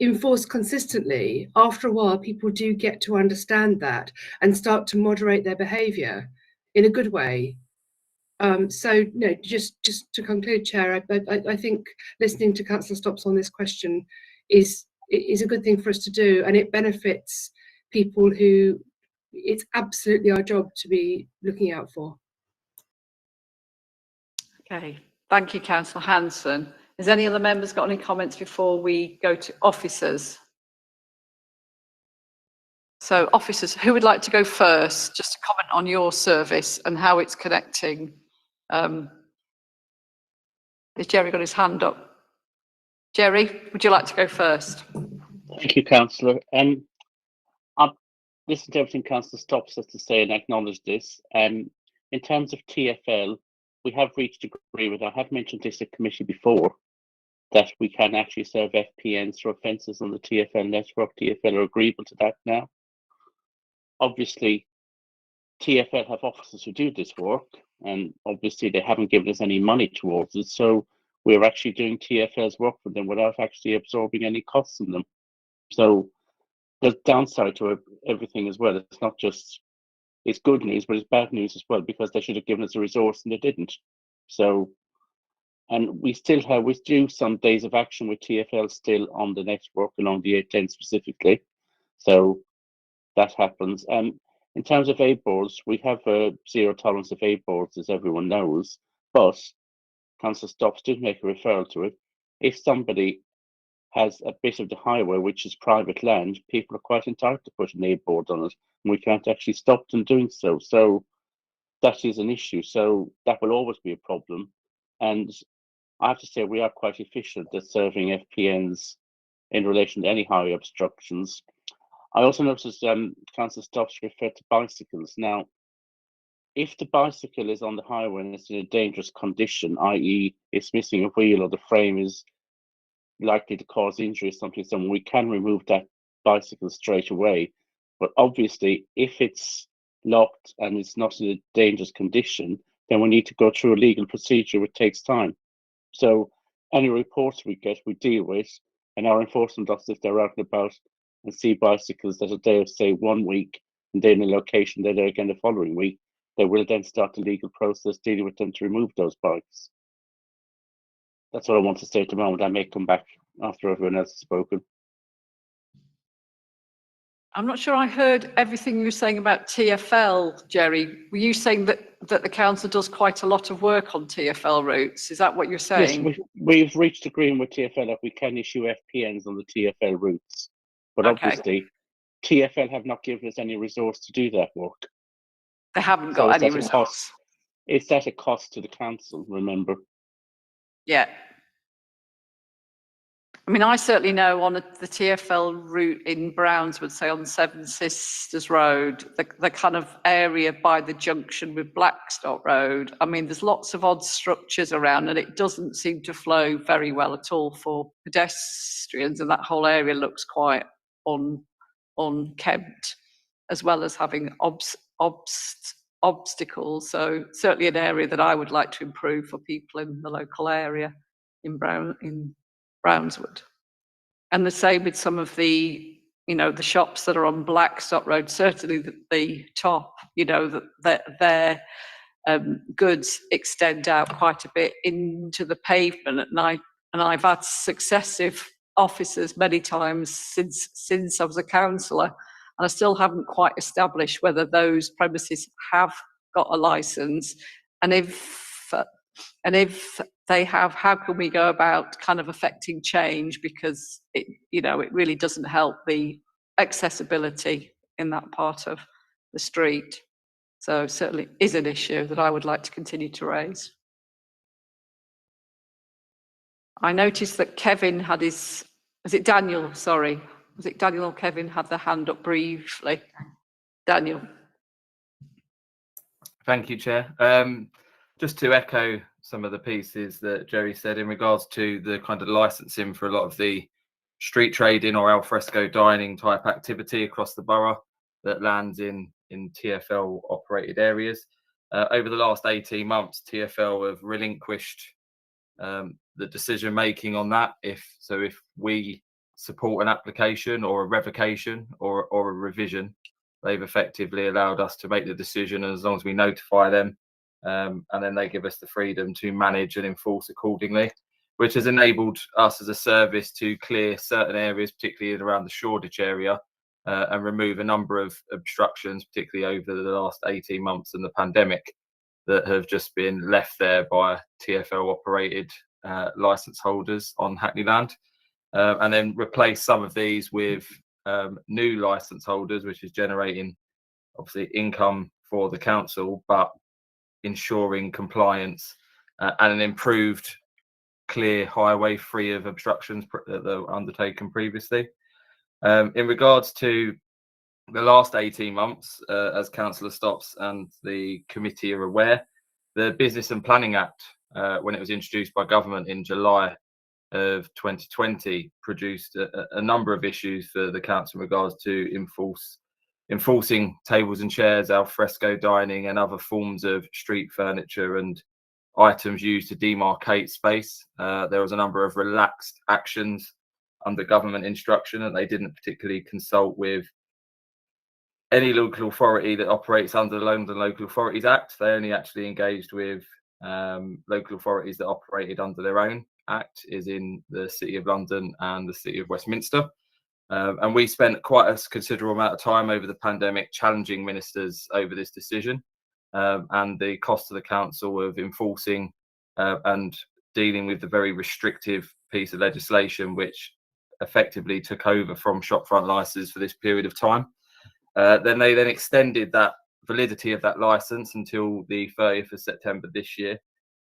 Speaker 13: enforce consistently, after a while people do get to understand that and start to moderate their behaviour in a good way. So just to conclude, Chair, I think listening to Councillor Stopps on this question is a good thing for us to do, and it benefits people who it's absolutely our job to be looking out for.
Speaker 2: Okay, thank you, Councillor Hanson. Has any other members got any comments before we go to officers? So officers, who would like to go first, just to comment on your service and how it's connecting? Has Jerry got his hand up? Jerry, would you like to go first?
Speaker 8: Thank you, Councillor. I've listened to everything Councillor Stopps has to say and acknowledge this. In terms of TfL, we have reached agreement. I have mentioned this at committee before, that we can actually serve FPNs for offences on the TfL network. TfL are agreeable to that now. Obviously, TfL have officers who do this work, and obviously they haven't given us any money towards it, so we're actually doing TfL's work for them without actually absorbing any costs on them. So there's downside to everything as well. It's not just, it's good news, but it's bad news as well, because they should have given us a resource and they didn't. So, and we do some days of action with TfL still on the network along the A10 specifically. So that happens. In terms of A-boards, we have a zero tolerance of A-boards, as everyone knows, but Councillor Stopps did make a referral to it. If somebody has a bit of the highway, which is private land, people are quite entitled to put an A-board on it, and we can't actually stop them doing so. So that is an issue. So that will always be a problem. And I have to say, we are quite efficient at serving FPNs in relation to any highway obstructions. I also noticed Councillor Stopps referred to bicycles. Now, if the bicycle is on the highway and it's in a dangerous condition, i.e. it's missing a wheel or the frame is likely to cause injury or something, so we can remove that bicycle straight away. But obviously, if it's locked and it's not in a dangerous condition, then we need to go through a legal procedure, which takes time. So any reports we get, we deal with, and our enforcement officers, they're out and about and see bicycles that are there, say, 1 week, and then in a location, they're there again the following week. They will then start the legal process dealing with them to remove those bikes. That's what I want to say at the moment. I may come back after everyone else has spoken.
Speaker 2: I'm not sure I heard everything you were saying about TfL, Jerry. Were you saying that the council does quite a lot of work on TfL routes? Is that what you're saying?
Speaker 8: Yes, we've reached agreement with TfL that we can issue FPNs on the TfL routes. But obviously, TfL have not given us any resource to do that work.
Speaker 2: They haven't got any resource.
Speaker 8: It's at a cost to the council, remember?
Speaker 2: Yeah. I mean, I certainly know on the TfL route in Brownswood, say on Seven Sisters Road, the kind of area by the junction with Blackstock Road, I mean, there's lots of odd structures around and it doesn't seem to flow very well at all for pedestrians, and that whole area looks quite unkempt, as well as having obstacles. So certainly an area that I would like to improve for people in the local area in Brownswood. And the same with some of the, the shops that are on Blackstock Road, certainly the top, that their goods extend out quite a bit into the pavement. And I've had successive officers many times since I was a councillor, and I still haven't quite established whether those premises have got a licence, and if they have, how can we go about kind of affecting change, because it really doesn't help the accessibility in that part of the street. So certainly is an issue that I would like to continue to raise. I noticed that Kevin had was it Daniel? Sorry, was it Daniel or Kevin had their hand up briefly? Daniel.
Speaker 5: Thank you, Chair. Just to echo some of the pieces that Jerry said in regards to the kind of licensing for a lot of the street trading or alfresco dining type activity across the borough that lands in TfL operated areas. Over the last 18 months, TfL have relinquished the decision making on that. If we support an application or a revocation or a revision, they've effectively allowed us to make the decision as long as we notify them, and then they give us the freedom to manage and enforce accordingly, which has enabled us as a service to clear certain areas, particularly around the Shoreditch area, and remove a number of obstructions, particularly over the last 18 months and the pandemic, that have just been left there by TfL operated licence holders on Hackney land, and then replace some of these with new licence holders, which is generating obviously income for the council, but ensuring compliance and an improved clear highway free of obstructions that were undertaken previously. In regards to the last 18 months, as Councillor Stopps and the committee are aware, the Business and Planning Act, when it was introduced by government in July of 2020, produced a number of issues for the council in regards to enforcing tables and chairs, alfresco dining, and other forms of street furniture and items used to demarcate space. There was a number of relaxed actions under government instruction, and they didn't particularly consult with any local authority that operates under the London Local Authorities Act. They only actually engaged with local authorities that operated under their own act, is in the City of London and the City of Westminster. And we spent quite a considerable amount of time over the pandemic challenging ministers over this decision, and the cost to the council of enforcing and dealing with the very restrictive piece of legislation which effectively took over from shopfront licences for this period of time. Then they extended that validity of that licence until the 30th of September this year.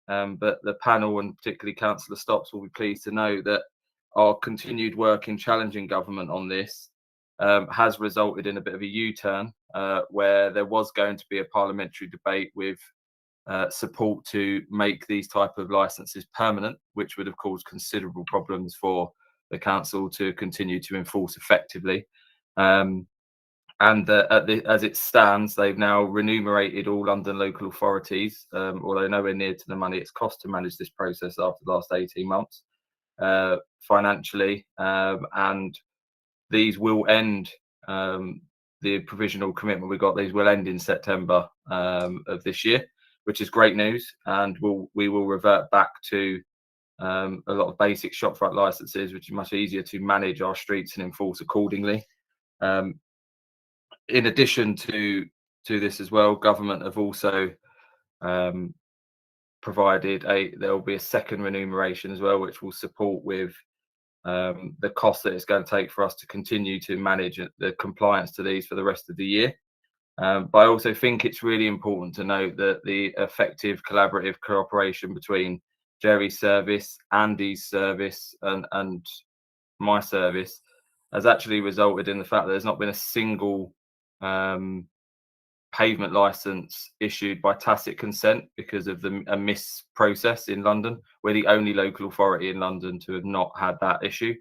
Speaker 5: But the panel, and particularly Councillor Stopps, will be pleased to know that our continued work in challenging government on this has resulted in a bit of a U-turn, where there was going to be a parliamentary debate with support to make these type of licences permanent, which would have caused considerable problems for the council to continue to enforce effectively. And as it stands, they've now remunerated all London local authorities, although nowhere near to the money it's cost to manage this process after the last 18 months financially. And these will end, the provisional commitment we got, these will end in September of this year, which is great news. And we will revert back to a lot of basic shopfront licenses, which is much easier to manage our streets and enforce accordingly. In addition to this as well, government have also provided there will be a second remuneration as well, which will support with the cost that it's going to take for us to continue to manage the compliance to these for the rest of the year. But I also think it's really important to note that the effective collaborative cooperation between Jerry's service, Andy's service, and my service has actually resulted in the fact that there's not been a single pavement license issued by tacit consent because of a miss process in London. We're the only local authority in London to have not had that issue,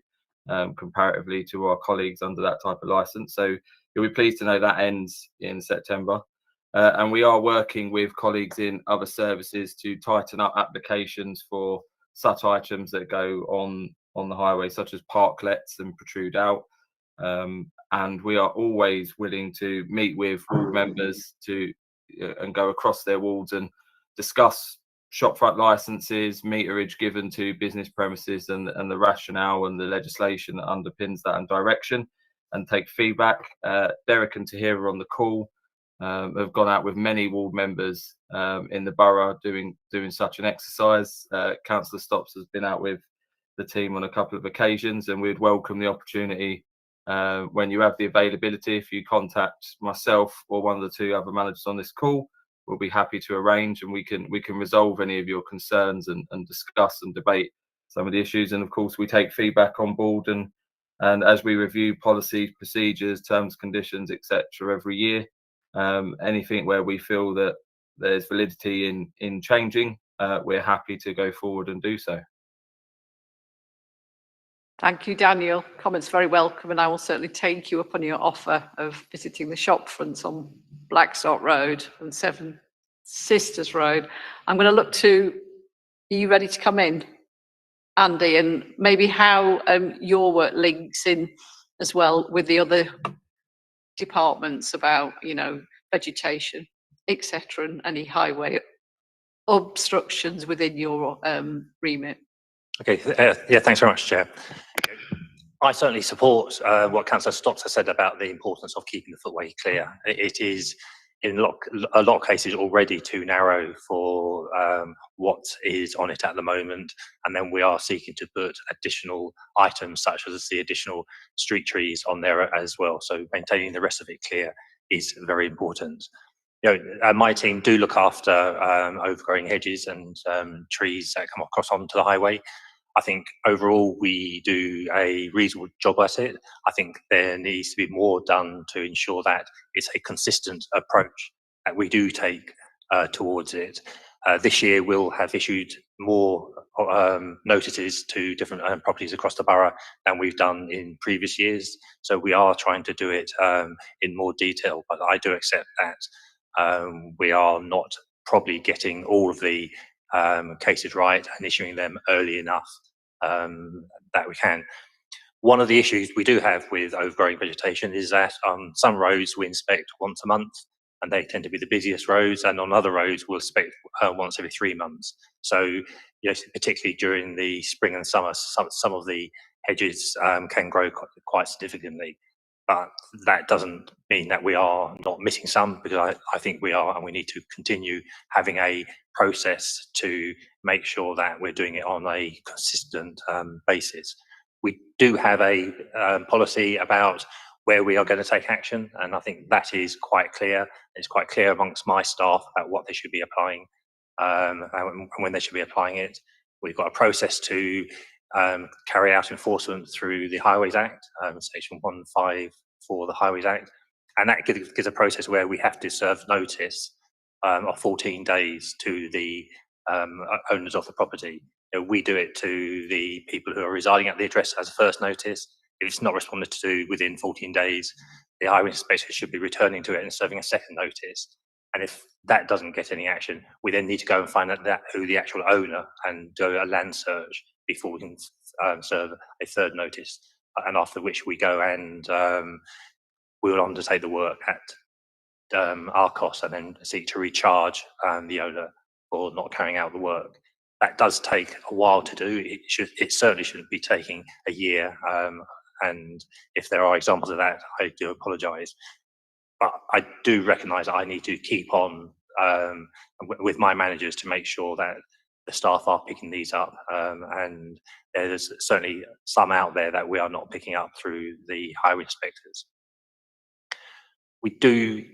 Speaker 5: comparatively to our colleagues under that type of license. So you'll be pleased to know that ends in September. And we are working with colleagues in other services to tighten up applications for such items that go on the highway, such as parklets and protrude out. And we are always willing to meet with ward members and go across their wards and discuss shopfront licenses, meterage given to business premises, and the rationale and the legislation that underpins that and direction, and take feedback. Derek and Tahira on the call have gone out with many ward members in the borough doing such an exercise. Councillor Stopps has been out with the team on a couple of occasions, and we'd welcome the opportunity when you have the availability. If you contact myself or one of the two other managers on this call, we'll be happy to arrange, and we can resolve any of your concerns and discuss and debate some of the issues. And of course, we take feedback on board, and as we review policies, procedures, terms, conditions, etc. every year, anything where we feel that there's validity in changing, we're happy to go forward and do so.
Speaker 2: Thank you, Daniel. Comments very welcome, and I will certainly take you up on your offer of visiting the shop fronts on Blackstock Road and Seven Sisters Road. I'm going to look to, are you ready to come in, Andy, and maybe how your work links in as well with the other departments about, vegetation, etc., and any highway obstructions within your remit.
Speaker 14: Okay, yeah, thanks very much, Chair. I certainly support what Councillor Stopps has said about the importance of keeping the footway clear. It is, in a lot of cases, already too narrow for what is on it at the moment, and then we are seeking to put additional items such as the additional street trees on there as well. So maintaining the rest of it clear is very important. My team do look after overgrowing hedges and trees that come across onto the highway. I think overall we do a reasonable job at it. I think there needs to be more done to ensure that it's a consistent approach that we do take towards it. This year we'll have issued more notices to different properties across the borough than we've done in previous years. So we are trying to do it in more detail, but I do accept that we are not probably getting all of the cases right and issuing them early enough that we can. One of the issues we do have with overgrowing vegetation is that on some roads we inspect once a month, and they tend to be the busiest roads, and on other roads we'll inspect once every 3 months. So yes, particularly during the spring and summer, some of the hedges can grow quite significantly. But that doesn't mean that we are not missing some, because I think we are, and we need to continue having a process to make sure that we're doing it on a consistent basis. We do have a policy about where we are going to take action, and I think that is quite clear. It's quite clear amongst my staff about what they should be applying and when they should be applying it. We've got a process to carry out enforcement through the Highways Act, section 1.5 for the Highways Act, and that gives a process where we have to serve notice of 14 days to the owners of the property. We do it to the people who are residing at the address as a first notice. If it's not responded to within 14 days, the highway inspector should be returning to it and serving a second notice. And if that doesn't get any action, we then need to go and find out who the actual owner and do a land search before we can serve a third notice. And after which we go and we will undertake the work at our cost, and then seek to recharge the owner for not carrying out the work. That does take a while to do. It certainly shouldn't be taking a year. And if there are examples of that, I do apologise. But I do recognise that I need to keep on with my managers to make sure that the staff are picking these up. And there's certainly some out there that we are not picking up through the highway inspectors. We do,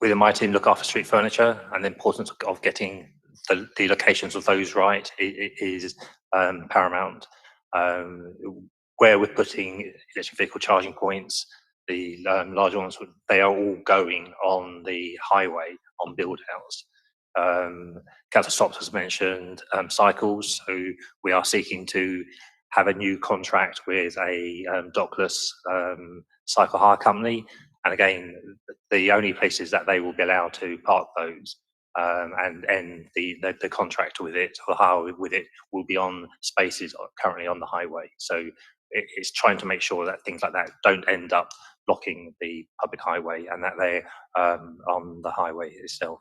Speaker 14: within my team, look after street furniture, and the importance of getting the locations of those right is paramount. where we're putting electric vehicle charging points, the large ones, they are all going on the highway on build outs. Councillor Stopps has mentioned cycles, so we are seeking to have a new contract with a dockless cycle hire company, and again, the only places that they will be allowed to park those and end the contract with it, or the hire with it, will be on spaces currently on the highway. So it's trying to make sure that things like that don't end up blocking the public highway, and that they're on the highway itself.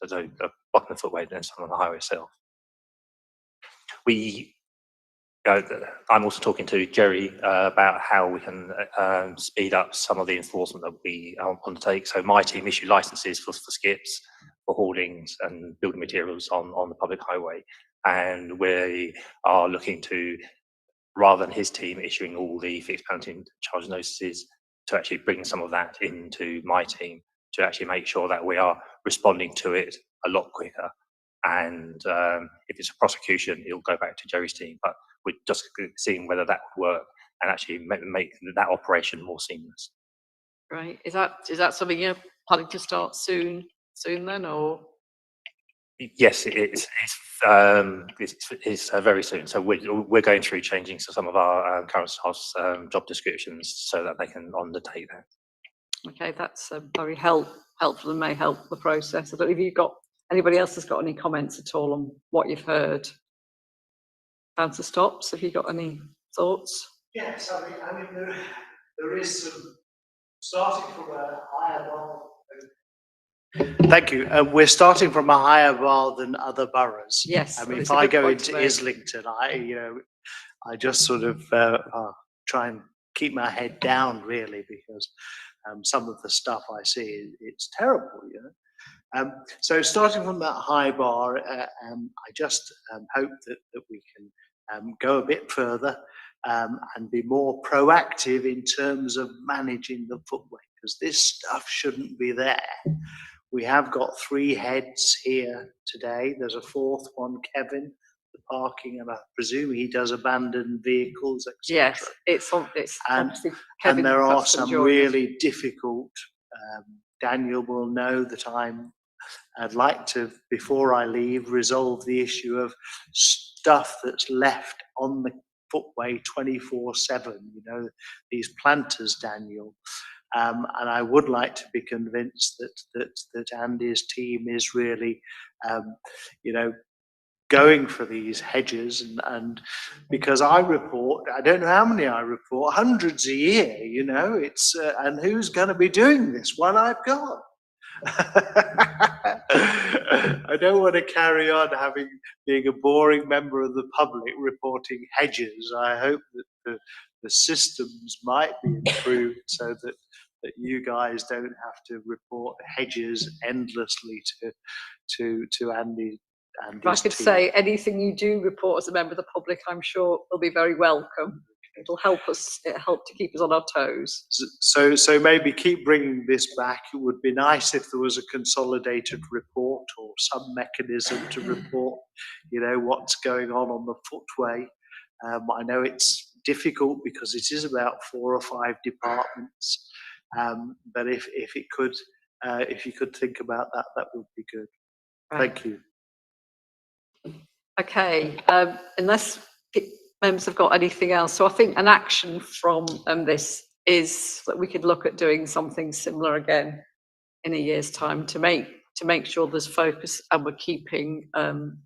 Speaker 14: So blocking the footway and on the highway itself. I'm also talking to Jerry about how we can speed up some of the enforcement that we undertake. So my team issue licenses for skips, for hoardings and building materials on the public highway. And we are looking to, rather than his team issuing all the fixed penalty charge notices, to actually bring some of that into my team to actually make sure that we are responding to it a lot quicker. And if it's a prosecution, it'll go back to Jerry's team. But we're just seeing whether that would work and actually make that operation more seamless.
Speaker 2: Right. Is that something you're planning to start soon then, or?
Speaker 14: Yes, it's very soon. So we're going through changing some of our current staff's job descriptions so that they can undertake that.
Speaker 2: Okay, that's very helpful and may help the process. I don't know if anybody else has got any comments at all on what you've heard. Councillor Stopps, have you got any thoughts?
Speaker 9: Yes, I mean there is some, starting from a higher bar. Thank you. We're starting from a higher bar than other boroughs.
Speaker 2: Yes.
Speaker 9: I mean, if I go into Islington, I just sort of try and keep my head down, really, because some of the stuff I see, it's terrible, you know. So starting from that high bar, I just hope that we can go a bit further and be more proactive in terms of managing the footway, because this stuff shouldn't be there. We have got 3 heads here today. There's a 4th one, Kevin, the parking, and I presume he does abandoned vehicles, etc.
Speaker 2: Yes, it's obviously Kevin.
Speaker 9: And there are some really difficult. Daniel will know that I'd like to, before I leave, resolve the issue of stuff that's left on the footway 24/7. You know, these planters, Daniel. And I would like to be convinced that Andy's team is really, going for these hedges, and because I report, I don't know how many I report, hundreds a year. You know, it's and who's going to be doing this? Well, I've got. I don't want to carry on being a boring member of the public reporting hedges. I hope that the systems might be improved so that you guys don't have to report hedges endlessly to Andy.
Speaker 2: If I could say, anything you do report as a member of the public, I'm sure will be very welcome. It'll help to keep us on our toes.
Speaker 9: So maybe keep bringing this back. It would be nice if there was a consolidated report or some mechanism to report, what's going on the footway. I know it's difficult because it is about 4 or 5 departments, but if you could think about that, that would be good. Right. Thank you.
Speaker 2: Okay, unless members have got anything else. So I think an action from this is that we could look at doing something similar again in a year's time to make sure there's focus and we're keeping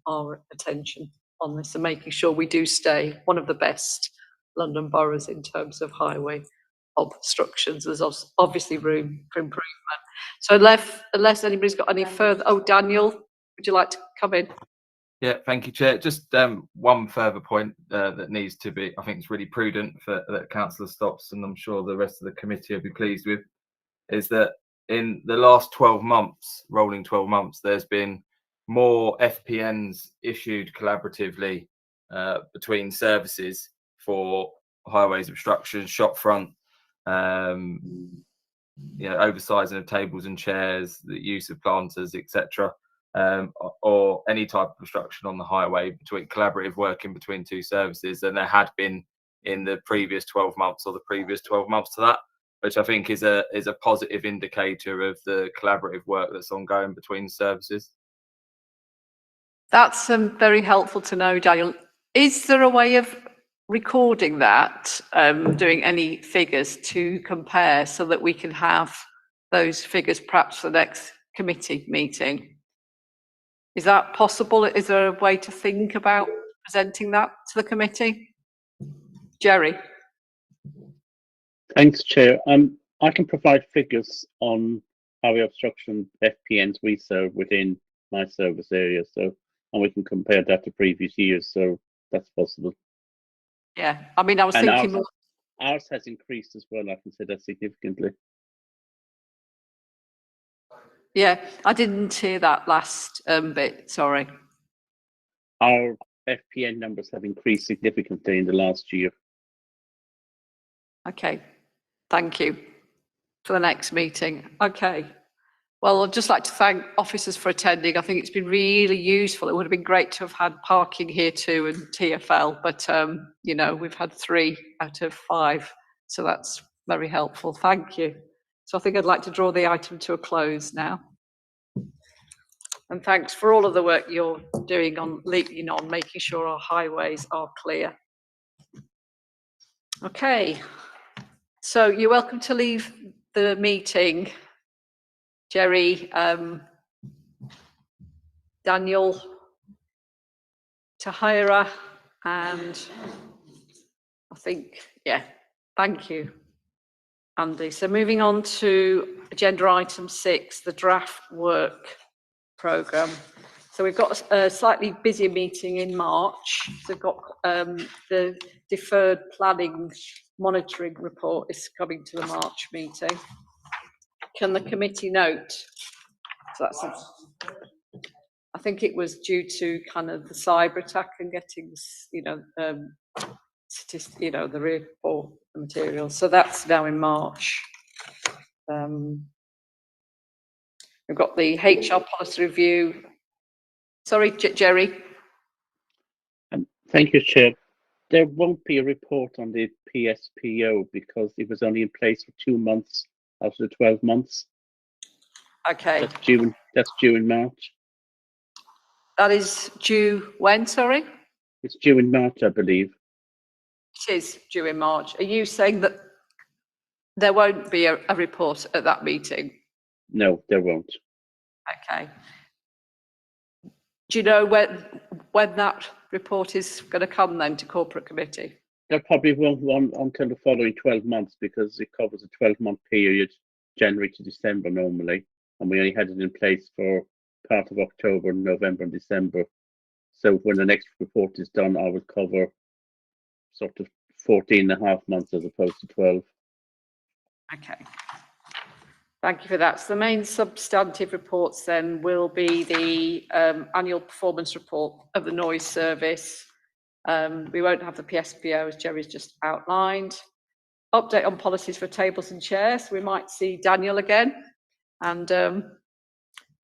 Speaker 2: our attention on this and making sure we do stay one of the best London boroughs in terms of highway obstructions. There's obviously room for improvement. So unless anybody's got any further, Daniel, would you like to come in?
Speaker 5: Yeah, thank you, Chair. Just one further point that needs to be, I think it's really prudent that Councillor Stopps, and I'm sure the rest of the committee will be pleased with, is that in the last 12 months, rolling 12 months, there's been more FPNs issued collaboratively between services for highways obstruction, shop front, oversizing of tables and chairs, the use of planters, etc. Or any type of obstruction on the highway between collaborative working between 2 services, and there had been in the previous 12 months or the previous 12 months to that, which I think is a positive indicator of the collaborative work that's ongoing between services.
Speaker 2: That's very helpful to know, Daniel. Is there a way of recording that, doing any figures to compare so that we can have those figures perhaps for the next committee meeting? Is that possible? Is there a way to think about presenting that to the committee? Jerry?
Speaker 8: Thanks, Chair. I can provide figures on how obstruction FPNs we serve within my service area, so and we can compare that to previous years, so that's possible.
Speaker 2: Yeah, I mean, I was
Speaker 8: And
Speaker 2: thinking more.
Speaker 8: Ours has increased as well, I can say that significantly.
Speaker 2: Yeah, I didn't hear that last bit, sorry.
Speaker 8: Our FPN numbers have increased significantly in the last year.
Speaker 2: Okay, thank you for the next meeting. Okay, well, I'd just like to thank officers for attending. I think it's been really useful. It would have been great to have had parking here too and TFL, but you know, we've had 3 out of 5, so that's very helpful. Thank you. So I think I'd like to draw the item to a close now. And thanks for all of the work you're doing on making sure our highways are clear. Okay, so you're welcome to leave the meeting, Jerry, Daniel, Tahira, and I think, yeah, thank you, Andy. So moving on to agenda item 6, the draft work programme. So we've got a slightly busier meeting in March. So we've got the deferred planning monitoring report is coming to the March meeting. Can the committee note? So that's I think it was due to kind of the cyber attack and getting, the report material. So that's now in March. We've got the HR policy review. Sorry, Jerry.
Speaker 8: Thank you, Chair. There won't be a report on the PSPO because it was only in place for 2 months out of the 12 months.
Speaker 2: Okay.
Speaker 8: That's due in March.
Speaker 2: That is due when, sorry?
Speaker 8: It's due in March, I believe.
Speaker 2: It is due in March. Are you saying that there won't be a report at that meeting?
Speaker 8: No, there won't.
Speaker 2: Okay. Do you know when that report is going to come then to corporate committee?
Speaker 8: There probably won't one until the following 12 months because it covers a 12-month period, January to December normally, and we only had it in place for part of October, November and December. So when the next report is done, I would cover sort of 14.5 months as opposed to 12.
Speaker 2: Okay. Thank you for that. So the main substantive reports then will be the annual performance report of the noise service. We won't have the PSPO as Jerry's just outlined. Update on policies for tables and chairs. We might see Daniel again, and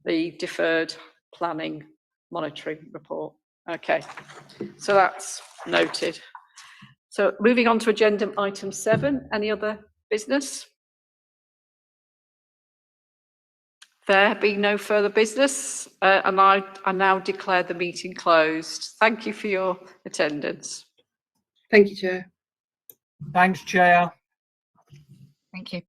Speaker 2: the deferred planning monitoring report. Okay, so that's noted. So moving on to agenda item 7, any other business? There being no further business, and I now declare the meeting closed. Thank you for your attendance.
Speaker 13: Thank you, Chair.
Speaker 10: Thanks, Chair.
Speaker 7: Thank you.